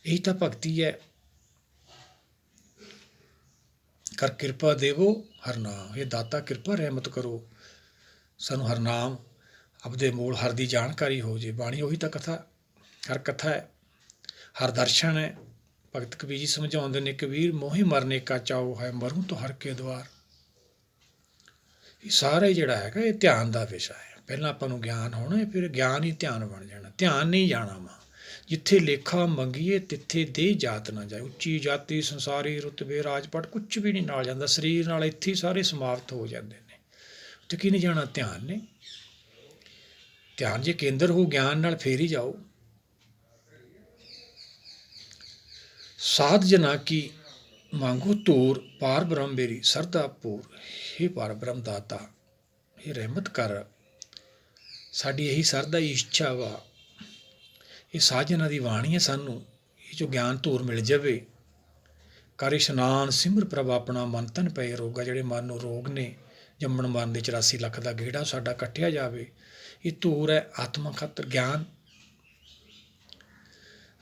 ਇਹੀ ਤਾਂ ਭਗਤੀ ਹੈ। ਕਰ ਕਿਰਪਾ ਦੇਵੋ ਹਰਨਾਮ। ਇਹ ਦਾਤਾ ਕਿਰਪਾ ਰਹਿਮਤ ਕਰੋ, ਸਾਨੂੰ ਹਰਨਾਮ ਆਪਦੇ ਮੂਲ ਹਰ ਦੀ ਜਾਣਕਾਰੀ ਹੋ ਜੇ। ਬਾਣੀ ਉਹੀ ਤਾਂ ਕਥਾ, ਹਰ ਕਥਾ ਹੈ, ਹਰ ਦਰਸ਼ਨ ਹੈ। ਭਗਤ ਕਬੀਰ ਜੀ ਸਮਝਾਉਂਦੇ ਨੇ, ਕਬੀਰ ਮੋਹਿ ਮਰਨੇ ਕਾ ਚਾਉ ਹੈ, ਮਰੂ ਤੋਂ ਹਰ ਕੇ ਦੁਆਰ। ਇਹ ਸਾਰੇ ਜਿਹੜਾ ਹੈਗਾ ਇਹ ਧਿਆਨ ਦਾ ਵਿਸ਼ਾ ਹੈ। ਪਹਿਲਾਂ ਆਪਾਂ ਨੂੰ ਗਿਆਨ ਹੋਣਾ, ਫਿਰ ਗਿਆਨ ਹੀ ਧਿਆਨ ਬਣ ਜਾਣਾ। ਧਿਆਨ ਨਹੀਂ ਜਾਣਾ ਵਾ। ਜਿੱਥੇ ਲੇਖਾ ਮੰਗੀਏ ਤਿੱਥੇ ਦੇ ਜਾਤ ਨਾ ਜਾਏ। ਉੱਚੀ ਜਾਤੀ, ਸੰਸਾਰੀ ਰੁਤਬੇ, ਰਾਜਪਾਟ ਕੁਛ ਵੀ ਨਹੀਂ ਨਾਲ ਜਾਂਦਾ। ਸਰੀਰ ਨਾਲ ਇੱਥੇ ਹੀ ਸਾਰੇ ਸਮਾਪਤ ਹੋ ਜਾਂਦੇ ਨੇ। ਉੱਥੇ ਕੀ ਨਹੀਂ ਜਾਣਾ? ਧਿਆਨ ਨੇ। ਧਿਆਨ ਜੇ ਕੇਂਦਰ ਹੋ ਗਿਆਨ ਨਾਲ, ਫੇਰ ਹੀ ਜਾਓ। ਸਾਧ ਜਨਾ ਕੀ ਮੰਗੋ ਧੂਰ, ਪਾਰ ਬ੍ਰਹਮ ਮੇਰੀ ਸਰਦਾ ਪੂਰ। ਹੇ ਪਾਰ ਬ੍ਰਹਮ ਦਾਤਾ, ਇਹ ਰਹਿਮਤ ਕਰ। ਸਾਡੀ ਇਹੀ ਸਰਦਾ ਹੀ ਇੱਛਾ ਵਾ। ਇਹ ਸਾਜਨਾਂ ਦੀ ਬਾਣੀ ਹੈ। ਸਾਨੂੰ ਇਹ ਜੋ ਗਿਆਨ ਧੂਰ ਮਿਲ ਜਾਵੇ। ਕਰ ਇਸ਼ਨਾਨ ਸਿਮਰ ਪ੍ਰਭ ਆਪਣਾ, ਮਨ ਤਨ ਪਏ ਰੋਗਾ। ਜਿਹੜੇ ਮਨ ਨੂੰ ਰੋਗ ਨੇ, ਜੰਮਣ ਮਰਨ ਦੇ 84 ਲੱਖ ਦਾ ਗੇੜਾ, ਸਾਡਾ ਕੱਟਿਆ ਜਾਵੇ। ਇਹ ਧੂਰ ਹੈ ਆਤਮਾ ਖਾਤਰ ਗਿਆਨ।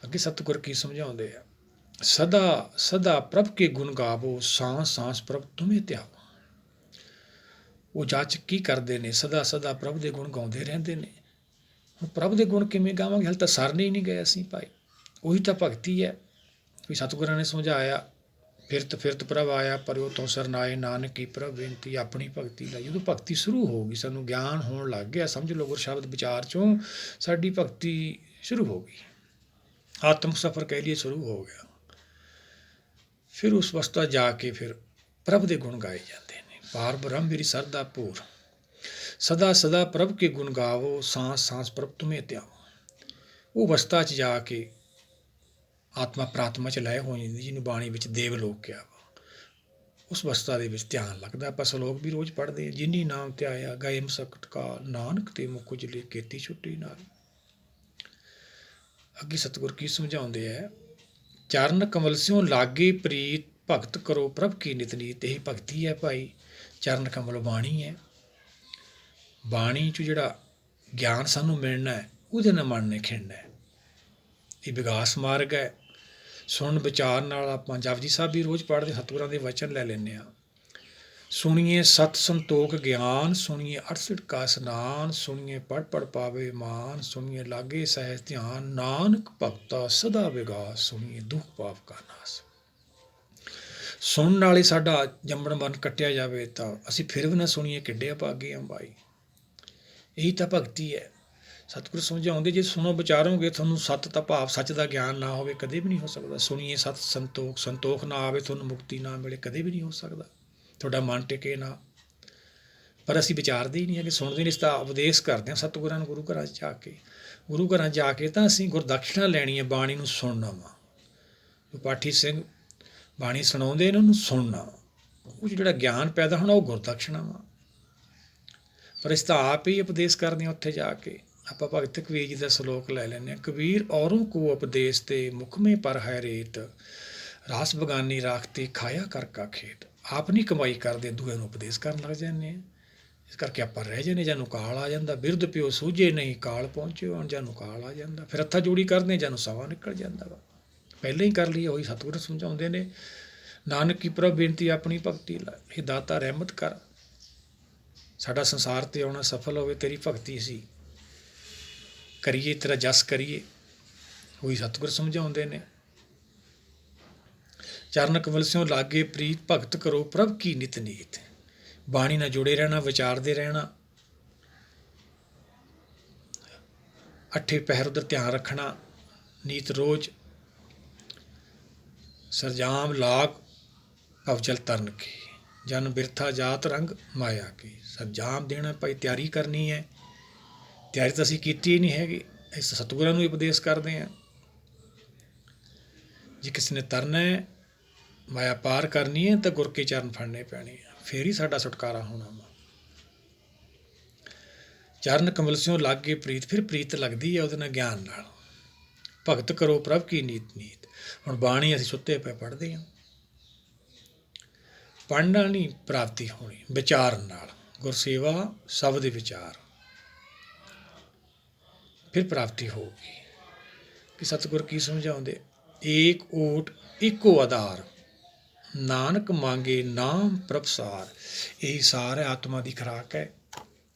ਅੱਗੇ ਸਤਿਗੁਰ ਕੀ ਸਮਝਾਉਂਦੇ ਆ? ਸਦਾ ਸਦਾ ਪ੍ਰਭ ਕੇ ਗੁਣ ਗਾਵੋ, ਸਾਂਸ ਸਾਂਸ ਪ੍ਰਭ ਤੁਮੇ ਧਿਆਵੋ। ਉਹ ਜਾਚਕ ਕੀ ਕਰਦੇ ਨੇ? ਸਦਾ ਸਦਾ ਪ੍ਰਭ ਦੇ ਗੁਣ ਗਾਉਂਦੇ ਰਹਿੰਦੇ ਨੇ। ਹੁਣ ਪ੍ਰਭ ਦੇ ਗੁਣ ਕਿਵੇਂ ਗਾਵਾਂਗੇ? ਹਾਲੇ ਤਾਂ ਸਰਨੇ ਹੀ ਨਹੀਂ ਗਏ ਅਸੀਂ ਭਾਈ। ਉਹੀ ਤਾਂ ਭਗਤੀ ਹੈ। ਵੀ ਸਤਿਗੁਰਾਂ ਨੇ ਸਮਝਾਇਆ, ਫਿਰਤ ਫਿਰਤ ਪ੍ਰਭ ਆਇਆ, ਪਰਿਓ ਤੋਂ ਸਰਨਾਏ, ਨਾਨਕ ਕੀ ਪ੍ਰਭ ਬੇਨਤੀ। ਆਪਣੀ ਭਗਤੀ ਲਈ ਜਦੋਂ ਭਗਤੀ ਸ਼ੁਰੂ ਹੋ ਗਈ, ਸਾਨੂੰ ਗਿਆਨ ਹੋਣ ਲੱਗ ਗਿਆ, ਸਮਝ ਲਓ ਗੁਰ ਸ਼ਬਦ ਵਿਚਾਰ 'ਚੋਂ ਸਾਡੀ ਭਗਤੀ ਸ਼ੁਰੂ ਹੋ ਗਈ। ਆਤਮਕ ਸਫ਼ਰ ਕਹਿ ਲਈਏ ਸ਼ੁਰੂ ਹੋ ਗਿਆ। ਫਿਰ ਉਸ ਅਵਸਥਾ ਜਾ ਕੇ ਫਿਰ ਪ੍ਰਭ ਦੇ ਗੁਣ ਗਾਏ ਜਾਂਦੇ ਨੇ। ਪਾਰ ਬ੍ਰਹਮ ਮੇਰੀ ਸਰਦਾ ਭੂਰ, ਸਦਾ ਸਦਾ ਪ੍ਰਭ ਕੇ ਗੁਣ ਗਾਵੋ, ਸਾਂਸ ਸਾਂਸ ਪ੍ਰਭ ਤੁਮੇ ਧਿਆਵੋ। ਉਹ ਅਵਸਥਾ 'ਚ ਜਾ ਕੇ ਆਤਮਾ ਪ੍ਰਾਤਮਾ 'ਚ ਲੈ ਹੋ ਜਾਂਦੀ, ਜਿਹਨੂੰ ਬਾਣੀ ਵਿੱਚ ਦੇਵ ਲੋਕ ਕਿਹਾ ਵਾ। ਉਸ ਅਵਸਥਾ ਦੇ ਵਿੱਚ ਧਿਆਨ ਲੱਗਦਾ। ਆਪਾਂ ਸਲੋਕ ਵੀ ਰੋਜ਼ ਪੜ੍ਹਦੇ ਹਾਂ, ਜਿਨੀ ਨਾਮ ਤੇ ਆਇਆ ਗਏ ਮਸਕਟ ਕਾਲ, ਨਾਨਕ ਤੇ ਮੁਖ ਉਜਲੇ ਕੀਤੀ ਛੁੱਟੀ ਨਾਲ। ਅੱਗੇ ਸਤਿਗੁਰ ਕੀ ਸਮਝਾਉਂਦੇ ਹੈ, ਚਰਨ ਕਮਲ ਸਿਉ ਲਾਗੇ ਪ੍ਰੀਤ, ਭਗਤ ਕਰੋ ਪ੍ਰਭ ਕੀ ਨਿਤ ਨੀਤ। ਇਹੀ ਭਗਤੀ ਹੈ ਭਾਈ। ਚਰਨ ਕਮਲ ਬਾਣੀ ਹੈ, ਬਾਣੀ 'ਚ ਜਿਹੜਾ ਗਿਆਨ ਸਾਨੂੰ ਮਿਲਣਾ ਹੈ ਉਹਦੇ ਨਾਲ ਮਨ ਨੇ ਖਿੜਨਾ ਹੈ। ਇਹ ਵਿਕਾਸ ਮਾਰਗ ਹੈ। ਸੁਣਨ ਵਿਚਾਰ ਨਾਲ ਆਪਾਂ ਜਪਜੀ ਸਾਹਿਬ ਵੀ ਰੋਜ਼ ਪੜ੍ਹਦੇ, ਸਤਿਗੁਰਾਂ ਦੇ ਵਚਨ ਲੈ ਲੈਂਦੇ ਹਾਂ। ਸੁਣੀਏ ਸਤ ਸੰਤੋਖ ਗਿਆਨ, ਸੁਣੀਏ 68 ਕਾ ਇਸਨਾਨ, ਸੁਣੀਏ ਪੜ੍ਹ ਪੜ੍ਹ ਪਾਵੇ ਮਾਨ, ਸੁਣੀਏ ਲਾਗੇ ਸਹਿਜ ਧਿਆਨ, ਨਾਨਕ ਭਗਤਾ ਸਦਾ ਵਿਗਾਸ, ਸੁਣੀਏ ਦੁੱਖ ਪਾਪ ਕਾ ਨਾਸ। ਸੁਣਨ ਨਾਲ ਹੀ ਸਾਡਾ ਜੰਮਣ ਮਰਨ ਕੱਟਿਆ ਜਾਵੇ ਤਾਂ ਅਸੀਂ ਫਿਰ ਵੀ ਨਾ ਸੁਣੀਏ, ਕਿੱਡੇ ਅਭਾਗੇ ਹਾਂ ਬਾਈ। ਇਹੀ ਤਾਂ ਭਗਤੀ ਹੈ। ਸਤਿਗੁਰੂ ਸਮਝਾਉਂਦੇ, ਜੇ ਸੁਣੋ ਵਿਚਾਰੋਗੇ ਤੁਹਾਨੂੰ ਸੱਤ ਦਾ ਭਾਵ ਸੱਚ ਦਾ ਗਿਆਨ ਨਾ ਹੋਵੇ ਕਦੇ ਵੀ ਨਹੀਂ ਹੋ ਸਕਦਾ। ਸੁਣੀਏ ਸਤ ਸੰਤੋਖ, ਸੰਤੋਖ ਨਾ ਆਵੇ ਤੁਹਾਨੂੰ ਮੁਕਤੀ ਨਾ ਮਿਲੇ, ਕਦੇ ਵੀ ਨਹੀਂ ਹੋ ਸਕਦਾ। ਤੁਹਾਡਾ ਮਨ ਟਿਕੇ ਨਾ। ਪਰ ਅਸੀਂ ਵਿਚਾਰਦੇ ਹੀ ਨਹੀਂ ਹੈਗੇ, ਸੁਣਦੇ ਨਹੀਂ। ਇਸ ਦਾ ਉਪਦੇਸ਼ ਕਰਦੇ ਹਾਂ ਸਤਿਗੁਰਾਂ ਨੂੰ ਗੁਰੂ ਘਰਾਂ 'ਚ ਜਾ ਕੇ। ਗੁਰੂ ਘਰਾਂ ਜਾ ਕੇ ਤਾਂ ਅਸੀਂ ਗੁਰਦਕਸ਼ਣਾ ਲੈਣੀ ਹੈ, ਬਾਣੀ ਨੂੰ ਸੁਣਨਾ ਵਾ। ਜੋ ਪਾਠੀ ਸਿੰਘ ਬਾਣੀ ਸੁਣਾਉਂਦੇ ਇਹਨਾਂ ਨੂੰ ਸੁਣਨਾ, ਉਹ ਜਿਹੜਾ ਗਿਆਨ ਪੈਦਾ ਹੋਣਾ ਉਹ ਗੁਰਦਕਸ਼ਣਾ ਵਾ। ਪਰ ਇਸ ਤਾਂ ਆਪ ਹੀ ਉਪਦੇਸ਼ ਕਰਦੇ ਹਾਂ ਉੱਥੇ ਜਾ ਕੇ। ਆਪਾਂ ਭਗਤ ਕਬੀਰ ਜੀ ਦਾ ਸਲੋਕ ਲੈ ਲੈਂਦੇ ਹਾਂ, ਕਬੀਰ ਔਰੋਂ ਕੋ ਉਪਦੇਸ਼ ਤੇ ਮੁਖਮੇ ਪਰ ਹੈ ਰੇਤ, ਰਾਸ ਬਗਾਨੀ ਰਾਖਤੇ ਖਾਇਆ ਕਰ ਕਾ ਖੇਤ। ਆਪ ਨਹੀਂ ਕਮਾਈ ਕਰਦੇ, ਦੂਏ ਨੂੰ ਉਪਦੇਸ਼ ਕਰਨ ਲੱਗ ਜਾਂਦੇ ਹਾਂ। ਇਸ ਕਰਕੇ ਆਪਾਂ ਰਹਿ ਜਾਂਦੇ, ਜਾਨੂੰ ਕਾਲ ਆ ਜਾਂਦਾ। ਬਿਰਧ ਪਿਓ ਸੂਝੇ ਨਹੀਂ, ਕਾਲ ਪਹੁੰਚੇ ਹੁਣ ਜਾਨੂੰ ਕਾਲ ਆ ਜਾਂਦਾ। ਫਿਰ ਹੱਥਾਂ ਜੋੜੀ ਕਰਦੇ, ਜਾਨੂੰ ਸਵਾ ਨਿਕਲ ਜਾਂਦਾ ਵਾ। ਪਹਿਲਾਂ ਹੀ ਕਰ ਲਈਏ, ਉਹੀ ਸਤਿਗੁਰ ਸਮਝਾਉਂਦੇ ਨੇ, ਨਾਨਕ ਕੀ ਪ੍ਰਭ ਬੇਨਤੀ ਆਪਣੀ ਭਗਤੀ ਲਾ। ਇਹ ਦਾਤਾ ਰਹਿਮਤ ਕਰ, ਸਾਡਾ ਸੰਸਾਰ 'ਤੇ ਆਉਣਾ ਸਫਲ ਹੋਵੇ, ਤੇਰੀ ਭਗਤੀ ਅਸੀਂ ਕਰੀਏ, ਤੇਰਾ ਜਸ ਕਰੀਏ। ਉਹੀ ਸਤਿਗੁਰ ਸਮਝਾਉਂਦੇ ਨੇ, ਚਰਨ ਕਮਲ ਸਿਉ ਲਾਗੇ ਪ੍ਰੀਤ, ਭਗਤ ਕਰੋ ਪ੍ਰਭ ਕੀ ਨਿਤ ਨੀਤ। ਬਾਣੀ ਨਾਲ ਜੁੜੇ ਰਹਿਣਾ, ਵਿਚਾਰਦੇ ਰਹਿਣਾ, ਅੱਠੇ ਪਹਿਰ ਉੱਧਰ ਧਿਆਨ ਰੱਖਣਾ। ਨੀਤ ਰੋਜ਼ ਸਰਜਾਮ ਲਾਗ ਭਵਜਲ ਤਰਨ ਕੇ, ਜਨ ਬਿਰਥਾ ਜਾਤ ਰੰਗ ਮਾਇਆ ਕੀ। ਸਰਜਾਮ ਦੇਣਾ ਭਾਈ, ਤਿਆਰੀ ਕਰਨੀ ਹੈ। ਤਿਆਰੀ ਤਾਂ ਅਸੀਂ ਕੀਤੀ ਹੀ ਨਹੀਂ ਹੈਗੀ, ਇਸ ਸਤਿਗੁਰਾਂ ਨੂੰ ਹੀ ਉਪਦੇਸ਼ ਕਰਦੇ ਹਾਂ। ਜੇ ਕਿਸੇ ਨੇ ਤਰਨਾ ਹੈ, ਮਾਇਆ ਪਾਰ ਕਰਨੀ ਹੈ, ਤਾਂ ਗੁਰ ਕੇ ਚਰਨ ਫੜਨੇ ਪੈਣੇ ਆ, ਫੇਰ ਹੀ ਸਾਡਾ ਛੁਟਕਾਰਾ ਹੋਣਾ ਵਾ। ਚਰਨ ਕਮਲ ਸਿਉ ਲਾਗੇ ਪ੍ਰੀਤ, ਫਿਰ ਪ੍ਰੀਤ ਲੱਗਦੀ ਹੈ ਉਹਦੇ ਨਾਲ, ਗਿਆਨ ਨਾਲ। ਭਗਤ ਕਰੋ ਪ੍ਰਭ ਕੀ ਨੀਤ ਨੀਤ। ਹੁਣ ਬਾਣੀ ਅਸੀਂ ਸੁੱਤੇ ਪਏ ਪੜ੍ਹਦੇ ਹਾਂ, ਪੜ੍ਹਨ ਨਾਲ ਨਹੀਂ ਪ੍ਰਾਪਤੀ ਹੋਣੀ, ਵਿਚਾਰਨ ਨਾਲ। ਗੁਰਸੇਵਾ ਸ਼ਬਦ ਵਿਚਾਰ, ਫਿਰ ਪ੍ਰਾਪਤੀ ਹੋਊਗੀ। ਕਿ ਸਤਿਗੁਰ ਕੀ ਸਮਝਾਉਂਦੇ, ਏਕ ਓਟ ਇੱਕੋ ਆਧਾਰ, ਨਾਨਕ ਮੰਗੇ ਨਾਮ ਪ੍ਰਭ ਸਾਰ। ਇਹੀ ਸਾਰ ਹੈ, ਆਤਮਾ ਦੀ ਖੁਰਾਕ ਹੈ।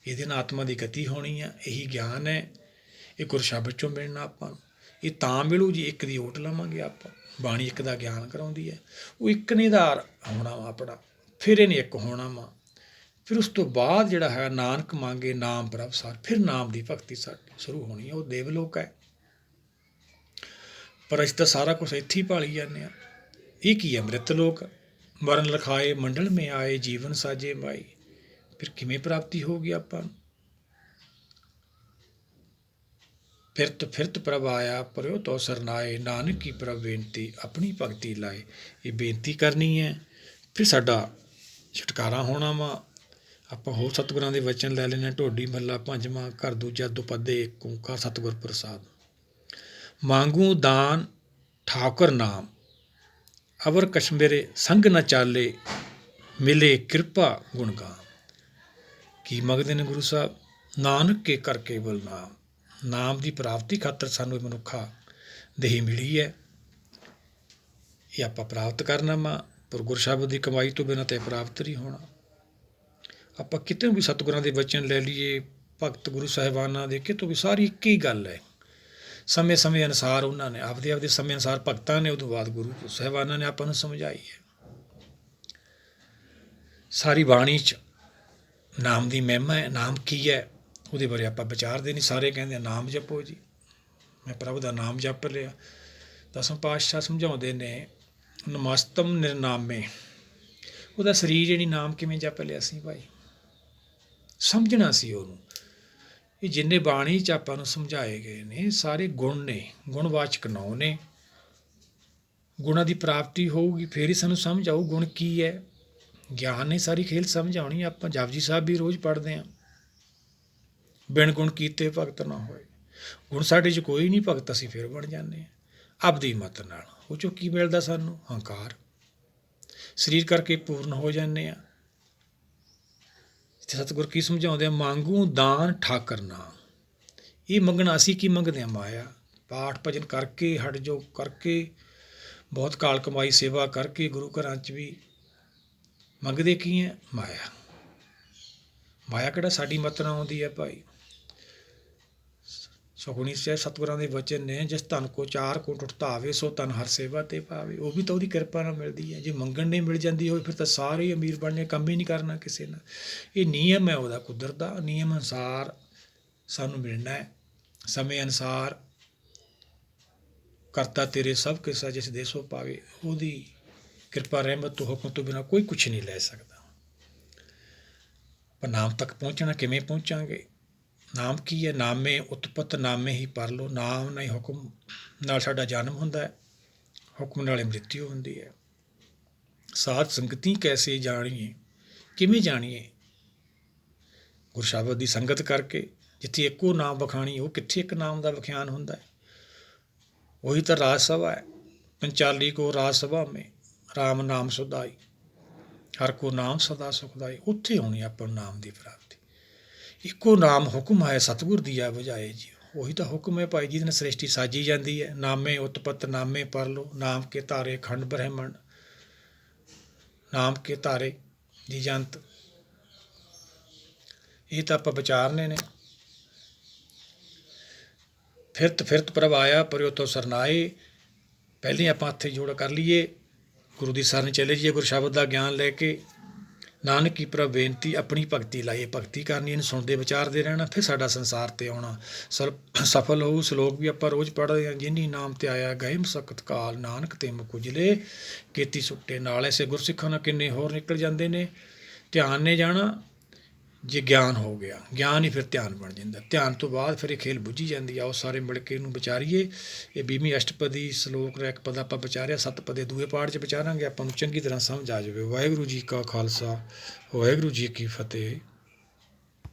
ਇਹਦੇ ਨਾਲ ਆਤਮਾ ਦੀ ਗਤੀ ਹੋਣੀ ਆ। ਇਹੀ ਗਿਆਨ ਹੈ, ਇਹ ਗੁਰ ਸ਼ਬਦ 'ਚੋਂ ਮਿਲਣਾ ਆਪਾਂ ਨੂੰ। ਇਹ ਤਾਂ ਮਿਲੂ ਜੀ ਇੱਕ ਦੀ ਓਟ ਲਵਾਂਗੇ ਆਪਾਂ। ਬਾਣੀ ਇੱਕ ਦਾ ਗਿਆਨ ਕਰਾਉਂਦੀ ਹੈ, ਉਹ ਇੱਕ ਨੇ ਆਧਾਰ ਹੋਣਾ ਵਾ ਆਪਣਾ, ਫਿਰ ਇਹਨੇ ਇੱਕ ਹੋਣਾ ਵਾ। ਫਿਰ ਉਸ ਤੋਂ ਬਾਅਦ ਜਿਹੜਾ ਹੈ, ਨਾਨਕ ਮੰਗੇ ਨਾਮ ਪ੍ਰਭ ਸਾਰ, ਫਿਰ ਨਾਮ ਦੀ ਭਗਤੀ ਸਾਡੀ ਸ਼ੁਰੂ ਹੋਣੀ ਹੈ। ਉਹ ਦੇਵਲੋਕ ਹੈ। ਪਰ ਅਸੀਂ ਤਾਂ ਸਾਰਾ ਕੁਛ ਇੱਥੇ ਹੀ ਭਾਲੀ ਜਾਂਦੇ ਹਾਂ। ਇਹ ਕੀ ਹੈ, ਅੰਮ੍ਰਿਤ ਲੋਕ। ਮਰਨ ਲਿਖਾਏ ਮੰਡਲ ਮੇ ਆਏ, ਜੀਵਨ ਸਾਜੇ ਮਾਈ। ਫਿਰ ਕਿਵੇਂ ਪ੍ਰਾਪਤੀ ਹੋਊਗੀ ਆਪਾਂ ਨੂੰ। ਫਿਰਤ ਫਿਰਤ ਪ੍ਰਭ ਆਇਆ, ਪਰਿਓ ਤੋ ਸਰਨਾਏ, ਨਾਨਕ ਕੀ ਪ੍ਰਭ ਬੇਨਤੀ ਆਪਣੀ ਭਗਤੀ ਲਾਏ। ਇਹ ਬੇਨਤੀ ਕਰਨੀ ਹੈ, ਫਿਰ ਸਾਡਾ ਛੁਟਕਾਰਾ ਹੋਣਾ ਵਾ। ਆਪਾਂ ਹੋਰ ਸਤਿਗੁਰਾਂ ਦੇ ਵਚਨ ਲੈ ਲੈਂਦੇ ਹਾਂ, ਢੋਡੀ ਮਹੱਲਾ ਪੰਜਵਾਂ, ਘਰ ਦੂਜਾ, ਦੁਪੱਦੇ ਇੱਕ ਓਂਕਾਰ ਸਤਿਗੁਰ ਪ੍ਰਸਾਦ। ਮਾਂਗੂ ਦਾਨ ਠਾਕੁਰ ਨਾਮ, ਅਵਰ ਕਛ ਮੇਰੇ ਸੰਗ ਨਾ ਚਾਲੇ, ਮਿਲੇ ਕਿਰਪਾ ਗੁਣਗਾਨ। ਕੀ ਮੰਗਦੇ ਨੇ ਗੁਰੂ ਸਾਹਿਬ, ਨਾਨਕ ਕੇ ਕਰ ਕੇਵਲ ਨਾਮ। ਨਾਮ ਦੀ ਪ੍ਰਾਪਤੀ ਖਾਤਰ ਸਾਨੂੰ ਇਹ ਮਨੁੱਖਾ ਦੇਹੀ ਮਿਲੀ ਹੈ। ਇਹ ਆਪਾਂ ਪ੍ਰਾਪਤ ਕਰਨਾ ਵਾ, ਪਰ ਗੁਰਸ਼ਬਦ ਦੀ ਕਮਾਈ ਤੋਂ ਬਿਨਾਂ ਤਾਂ ਪ੍ਰਾਪਤ ਨਹੀਂ ਹੋਣਾ। ਆਪਾਂ ਕਿਤੇ ਵੀ ਸਤਿਗੁਰਾਂ ਦੇ ਵਚਨ ਲੈ ਲਈਏ, ਭਗਤ ਗੁਰੂ ਸਾਹਿਬਾਨਾਂ ਦੇ, ਕਿਤੋਂ ਵੀ ਸਾਰੀ ਇੱਕ ਹੀ ਗੱਲ ਹੈ। ਸਮੇਂ ਸਮੇਂ ਅਨੁਸਾਰ ਉਹਨਾਂ ਨੇ ਆਪਦੇ ਸਮੇਂ ਅਨੁਸਾਰ ਭਗਤਾਂ ਨੇ, ਉਦੋਂ ਬਾਅਦ ਗੁਰੂ ਸਾਹਿਬਾਨਾਂ ਨੇ ਆਪਾਂ ਨੂੰ ਸਮਝਾਈ ਹੈ। ਸਾਰੀ ਬਾਣੀ 'ਚ ਨਾਮ ਦੀ ਮਹਿਮਾ ਹੈ। ਨਾਮ ਕੀ ਹੈ ਉਹਦੇ ਬਾਰੇ ਆਪਾਂ ਵਿਚਾਰਦੇ ਨਹੀਂ। ਸਾਰੇ ਕਹਿੰਦੇ ਨਾਮ ਜਪੋ ਜੀ, ਮੈਂ ਪ੍ਰਭੂ ਦਾ ਨਾਮ ਜਪ ਲਿਆ। ਦਸਮ ਪਾਤਸ਼ਾਹ ਸਮਝਾਉਂਦੇ ਨੇ, ਨਮਸਤਮ ਨਿਰਨਾਮੇ। ਉਹਦਾ ਸਰੀਰ ਜਿਹੜੀ ਨਾਮ ਕਿਵੇਂ ਜਪ ਲਿਆ ਸੀ ਭਾਈ, ਸਮਝਣਾ ਸੀ ਉਹਨੂੰ। ਇਹ ਜਿੰਨੇ ਬਾਣੀ 'ਚ ਆਪਾਂ ਨੂੰ ਸਮਝਾਏ ਗਏ ਨੇ ਸਾਰੇ ਗੁਣ ਨੇ, ਗੁਣਵਾਚਕ ਨਾਉ ਨੇ। ਗੁਣਾਂ ਦੀ ਪ੍ਰਾਪਤੀ ਹੋਊਗੀ, ਫੇਰ ਹੀ ਸਾਨੂੰ ਸਮਝ ਆਊ ਗੁਣ ਕੀ ਹੈ। ਗਿਆਨ ਨੇ ਸਾਰੀ ਖੇਲ ਸਮਝਾਉਣੀ। ਆਪਾਂ ਜਪਜੀ ਸਾਹਿਬ ਵੀ ਰੋਜ਼ ਪੜ੍ਹਦੇ ਹਾਂ, ਬਿਨ ਗੁਣ ਕੀਤੇ ਭਗਤ ਨਾ ਹੋਏ। ਗੁਣ ਸਾਡੇ 'ਚ ਕੋਈ ਨਹੀਂ, ਭਗਤ ਅਸੀਂ ਫਿਰ ਬਣ ਜਾਂਦੇ ਹਾਂ ਆਪਦੀ ਮਤ ਨਾਲ। ਉਹ 'ਚੋਂ ਕੀ ਮਿਲਦਾ ਸਾਨੂੰ? ਹੰਕਾਰ। ਸਰੀਰ ਕਰਕੇ ਪੂਰਨ ਹੋ ਜਾਂਦੇ ਹਾਂ। ਸਤਿਗੁਰ ਕੀ ਸਮਝਾਉਂਦੇ ਆ? ਮੰਗੂ ਦਾਨ ਠਾਕਰ ਨਾਮ। ਇਹ ਮੰਗਣਾ ਅਸੀਂ ਕੀ ਮੰਗਦੇ ਹਾਂ? ਮਾਇਆ। ਪਾਠ ਭਜਨ ਕਰਕੇ, ਹਟ ਜੋ ਕਰਕੇ, ਬਹੁਤ ਕਾਲ ਕਮਾਈ ਸੇਵਾ ਕਰਕੇ, ਗੁਰੂ ਘਰਾਂ 'ਚ ਵੀ ਮੰਗਦੇ ਕੀ ਹੈ? ਮਾਇਆ। ਮਾਇਆ ਕਿਹੜਾ ਸਾਡੀ ਮਤ ਨਾਲ ਆਉਂਦੀ ਹੈ ਭਾਈ? ਸੁਖਮਨੀ ਸਾਹਿਬ ਸਤਿਗੁਰਾਂ ਦੇ ਵਚਨ ਨੇ, ਜਿਸ ਧਨ ਕੋ ਚਾਰ ਕੋਟ ਉਠਤਾਵੇ, ਸੋ ਧਨ ਹਰ ਸੇਵਾ ਤੇ ਪਾਵੇ। ਉਹ ਵੀ ਤਾਂ ਉਹਦੀ ਕਿਰਪਾ ਨਾਲ ਮਿਲਦੀ ਹੈ। ਜੇ ਮੰਗਣ ਨਹੀਂ ਮਿਲ ਜਾਂਦੀ ਹੋਵੇ ਫਿਰ ਤਾਂ ਸਾਰੇ ਹੀ ਅਮੀਰ ਬਣਨੇ, ਕੰਮ ਹੀ ਨਹੀਂ ਕਰਨਾ ਕਿਸੇ ਨਾਲ। ਇਹ ਨਿਯਮ ਹੈ ਉਹਦਾ, ਕੁਦਰਤ ਦਾ ਨਿਯਮ ਅਨੁਸਾਰ ਸਾਨੂੰ ਮਿਲਣਾ ਹੈ। ਸਮੇਂ ਅਨੁਸਾਰ ਕਰਤਾ ਤੇਰੇ ਸਭ ਕਿਸਾ ਜਿਸ ਦੇ ਸੋ ਪਾਵੇ। ਉਹਦੀ ਕਿਰਪਾ ਰਹਿਮਤ ਤੋਂ, ਹੁਕਮ ਤੋਂ ਬਿਨਾਂ ਕੋਈ ਕੁਛ ਨਹੀਂ ਲੈ ਸਕਦਾ। ਪਰ ਨਾਮ ਤੱਕ ਪਹੁੰਚਣਾ ਕਿਵੇਂ ਪਹੁੰਚਾਂਗੇ? ਨਾਮ ਕੀ ਹੈ? ਨਾਮੇ ਉਤਪਤ ਨਾਮੇ ਹੀ ਪਰ ਲੋ। ਨਾਮ ਨਾਲ ਹੀ ਹੁਕਮ ਨਾਲ ਸਾਡਾ ਜਨਮ ਹੁੰਦਾ ਹੈ, ਹੁਕਮ ਨਾਲ ਹੀ ਮ੍ਰਿਤਿੂ ਹੁੰਦੀ ਹੈ। ਸਾਧ ਸੰਗਤੀ ਕੈਸੇ ਜਾਣੀਏ? ਕਿਵੇਂ ਜਾਣੀਏ? ਗੁਰੂ ਸ਼ਬਦ ਦੀ ਸੰਗਤ ਕਰਕੇ। ਜਿੱਥੇ ਇੱਕੋ ਨਾਮ ਵਖਾਣੀ, ਉਹ ਕਿੱਥੇ ਇੱਕ ਨਾਮ ਦਾ ਵਿਖਿਆਨ ਹੁੰਦਾ ਹੈ? ਉਹੀ ਤਾਂ ਰਾਜ ਸਭਾ ਹੈ। ਪੰਚਾਲੀ ਕੋ ਰਾਜ ਸਭਾ ਮੇ ਰਾਮ ਨਾਮ ਸੁਧਾਈ, ਹਰ ਕੋ ਨਾਮ ਸਦਾ ਸੁਖਦਾਈ। ਉੱਥੇ ਹੋਣੀ ਆਪਾਂ ਨੂੰ ਨਾਮ ਦੀ ਪ੍ਰਾਪਤੀ। ਇੱਕੋ ਨਾਮ ਹੁਕਮ ਹੈ, ਸਤਿਗੁਰ ਦੀਆ ਬੁਝਾਏ ਜੀ। ਉਹੀ ਤਾਂ ਹੁਕਮ ਹੈ ਭਾਈ, ਜਿਹਦੇ ਨਾਲ ਸ੍ਰਿਸ਼ਟੀ ਸਾਜੀ ਜਾਂਦੀ ਹੈ। ਨਾਮੇ ਉਤਪਤ ਨਾਮੇ ਪਰ ਲੋ, ਨਾਮ ਕੇ ਧਾਰੇ ਖੰਡ ਬ੍ਰਹਿਮੰਡ। ਨਾਮ ਕੇ ਧਾਰੇ ਜੀ ਜੰਤ। ਇਹ ਤਾਂ ਆਪਾਂ ਵਿਚਾਰਨੇ ਨੇ। ਫਿਰਤ ਫਿਰਤ ਪ੍ਰਭ ਆਇਆ, ਪਰਿਓ ਤੋਂ ਸਰਨਾਏ। ਪਹਿਲੇ ਆਪਾਂ ਹੱਥੇ ਜੋੜ ਕਰ ਲਈਏ, ਗੁਰੂ ਦੀ ਸਰਨ ਚਲੇ ਜਾਈਏ, ਗੁਰੂ ਸ਼ਬਦ ਦਾ ਗਿਆਨ ਲੈ ਕੇ। ਨਾਨਕ ਕੀ ਪ੍ਰਭ ਬੇਨਤੀ, ਆਪਣੀ ਭਗਤੀ ਲਾਈਏ। ਭਗਤੀ ਕਰਨੀ, ਇਹਨੂੰ ਸੁਣਦੇ ਵਿਚਾਰਦੇ ਰਹਿਣਾ, ਫਿਰ ਸਾਡਾ ਸੰਸਾਰ 'ਤੇ ਆਉਣਾ ਸਫਲ ਹੋਊ। ਸ਼ਲੋਕ ਵੀ ਆਪਾਂ ਰੋਜ਼ ਪੜ੍ਹਦੇ ਹਾਂ। ਜਿਨੀ ਨਾਮ ਤੇ ਆਇਆ ਗਏ ਮਸਕਤ ਕਾਲ, ਨਾਨਕ ਤੇ ਮੁਕੁਜਲੇ ਕੀਤੀ ਸੁੱਟੇ ਨਾਲ। ਐਸੇ ਗੁਰਸਿੱਖਾਂ ਨਾਲ ਕਿੰਨੇ ਹੋਰ ਨਿਕਲ ਜਾਂਦੇ ਨੇ। ਧਿਆਨ ਨੇ ਜਾਣਾ ਜੇ ਗਿਆਨ ਹੋ ਗਿਆ, ਗਿਆਨ ਹੀ ਫਿਰ ਧਿਆਨ ਬਣ ਜਾਂਦਾ। ਧਿਆਨ ਤੋਂ ਬਾਅਦ ਫਿਰ ਇਹ ਖੇਲ ਬੁੱਝੀ ਜਾਂਦੀ ਆ। ਉਹ ਸਾਰੇ ਮਿਲ ਕੇ ਇਹਨੂੰ ਵਿਚਾਰੀਏ। ਇਹ 20ਵੀਂ ਅਸ਼ਟਪਦੀ ਸ਼ਲੋਕ ਦਾ ਇੱਕ ਪਦ ਆਪਾਂ ਵਿਚਾਰਿਆ, 7 ਪਦੇ ਦੂਏ ਪਾਠ 'ਚ ਵਿਚਾਰਾਂਗੇ। ਆਪਾਂ ਨੂੰ ਚੰਗੀ ਤਰ੍ਹਾਂ ਸਮਝ ਆ ਜਾਵੇ। ਵਾਹਿਗੁਰੂ ਜੀ ਕਾ ਖਾਲਸਾ, ਵਾਹਿਗੁਰੂ ਜੀ ਕੀ ਫਤਿਹ।